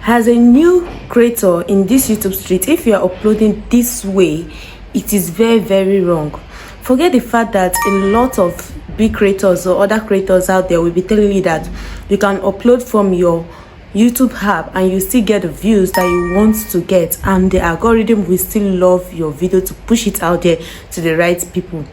As a new creator in this YouTube street, if you are uploading this way, it is very wrong. Forget the fact that a lot of big creators or other creators out there will be telling you that you can upload from your YouTube app and you still get the views that you want to get, and the algorithm will still love your video to push it out there to the right people.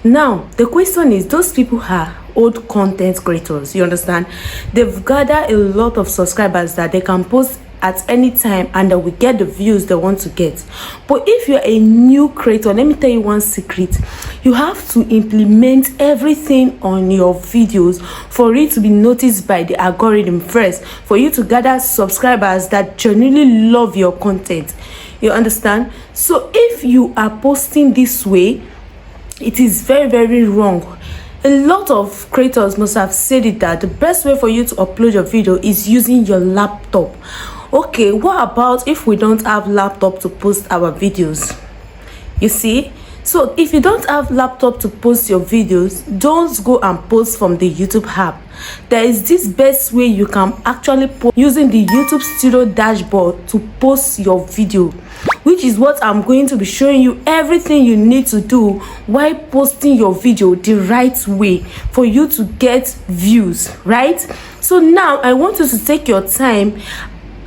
Now the question is, those people are old content creators, you understand? They've gathered a lot of subscribers that they can post at any time and they will get the views they want to get. But if you're a new creator, let me tell you one secret: you have to implement everything on your videos for it to be noticed by the algorithm first, for you to gather subscribers that genuinely love your content, you understand? So if you are posting this way, it is very wrong. A lot of creators must have said it that the best way for you to upload your video is using your laptop. Okay, what about if we don't have laptop to post our videos? You see? So if you don't have laptop to post your videos, don't go and post from the YouTube app. There is this best way you can actually post using the YouTube Studio dashboard to post your video, which is what I'm going to be showing you everything you need to do while posting your video the right way for you to get views, right? So now I want you to take your time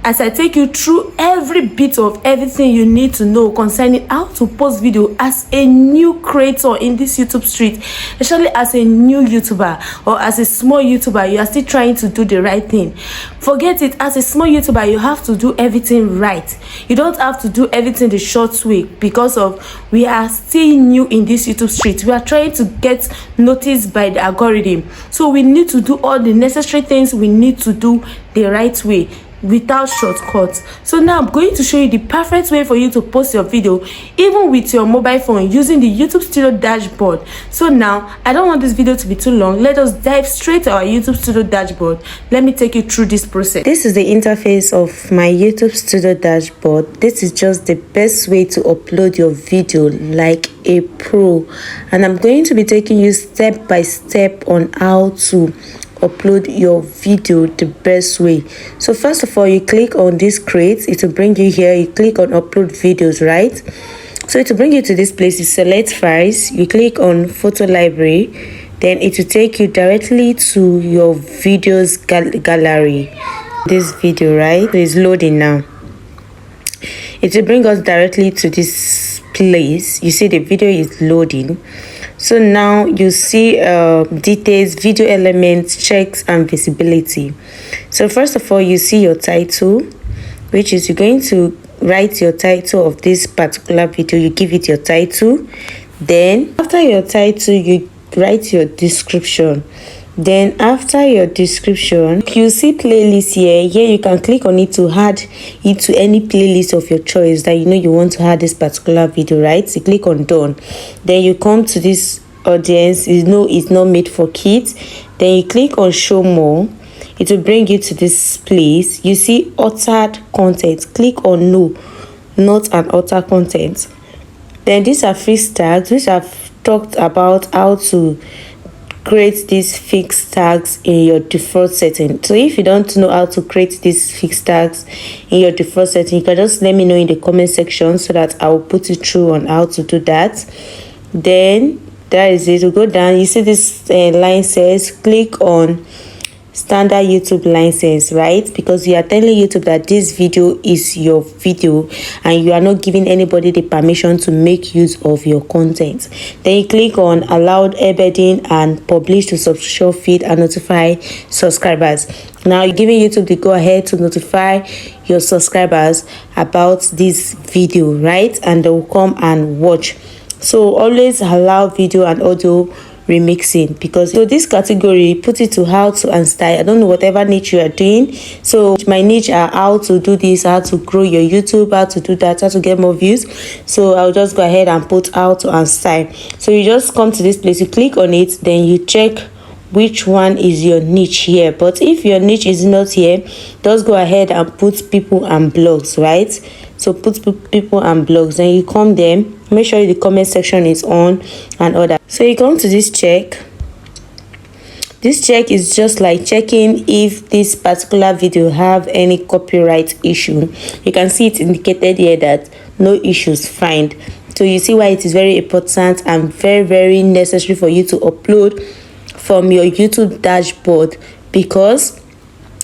as I take you through every bit of everything you need to know concerning how to post video as a new creator in this YouTube street, especially as a new YouTuber or as a small YouTuber. You are still trying to do the right thing. Forget it, as a small YouTuber, you have to do everything right. You don't have to do everything the short way, because of we are still new in this YouTube street. We are trying to get noticed by the algorithm. So we need to do all the necessary things we need to do the right way, without shortcuts. So now I'm going to show you the perfect way for you to post your video even with your mobile phone using the YouTube Studio dashboard. So now I don't want this video to be too long. Let us dive straight to our YouTube Studio dashboard. Let me take you through this process. This is the interface of my YouTube Studio dashboard. This is just the best way to upload your video like a pro, and I'm going to be taking you step by step on how to upload your video the best way. So first of all, you click on this create, it will bring you here. You click on upload videos, right? So it will bring you to this place. You select files, you click on photo library, then it will take you directly to your videos gallery. This video, right? So it's loading now. It will bring us directly to this place. You see the video is loading. So now you see details, video elements, checks, and visibility. So first of all, you see your title, which is you're going to write your title of this particular video. You give it your title. Then after your title, you write your description. Then after your description, you see playlist here. Here you can click on it to add it to any playlist of your choice that you know you want to add this particular video, right? So click on done. Then you come to this audience. You know it's not made for kids. Then you click on show more. It will bring you to this place. You see altered content. Click on no, not an altered content. Then these are fixed tags, which I've talked about how to create these fixed tags in your default setting. So if you don't know how to create these fixed tags in your default setting, you can just let me know in the comment section so that I will put you through on how to do that. Then that is it. You go down, you see this line says click on standard YouTube license, right? Because you are telling YouTube that this video is your video and you are not giving anybody the permission to make use of your content. Then you click on allowed embedding and publish to subscription feed and notify subscribers. Now you're giving YouTube the go ahead to notify your subscribers about this video, right? And they will come and watch. So always allow video and audio remixing, because so this category put it to how to and style. I don't know whatever niche you are doing. So my niche are how to do this, how to grow your YouTube, how to do that, how to get more views. So I'll just go ahead and put how to and style. So you just come to this place, you click on it, then you check which one is your niche here. But if your niche is not here, just go ahead and put people and blogs, right? So put people and blogs. Then you come there, make sure the comment section is on and all that. So you come to this check. This check is just like checking if this particular video have any copyright issue. You can see it indicated here that no issues find. So you see why it is very important and very necessary for you to upload from your YouTube dashboard, because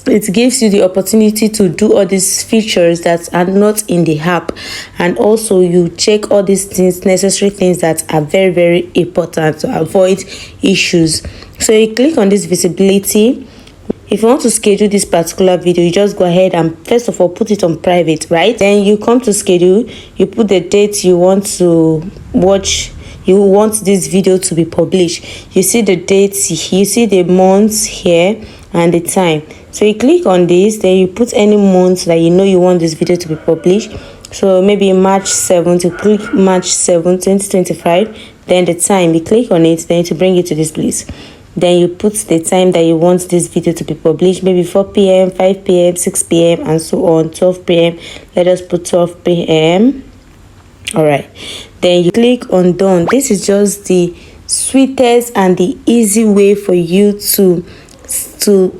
it gives you the opportunity to do all these features that are not in the app, and also you check all these things, necessary things that are very important to avoid issues. So you click on this visibility. If you want to schedule this particular video, you just go ahead and first of all put it on private, right? Then you come to schedule, you put the date you want to watch, you want this video to be published. You see the dates, you see the months here and the time. So you click on this, then you put any month that you know you want this video to be published. So maybe March 7th, you click March 7th 2025. Then the time, you click on it, then to bring it to this place. Then you put the time that you want this video to be published, maybe 4 p.m, 5 p.m, 6 p.m, and so on. 12 p.m, let us put 12 p.m. All right, then you click on done. This is just the sweetest and the easy way for you to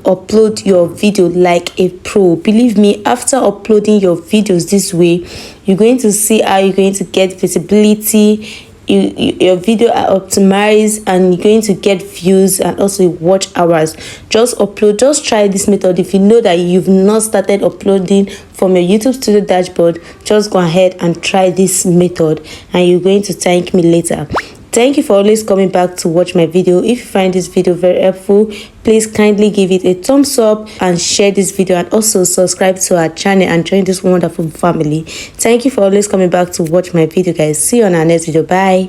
upload your video like a pro. Believe me, after uploading your videos this way, you're going to see how you're going to get visibility. Your video are optimized and you're going to get views and also watch hours. Just upload, just try this method. If you know that you've not started uploading from your YouTube studio dashboard, just go ahead and try this method and you're going to thank me later. Thank you for always coming back to watch my video. If you find this video very helpful, please kindly give it a thumbs up and share this video, and also subscribe to our channel and join this wonderful family. Thank you for always coming back to watch my video, guys. See you on our next video. Bye.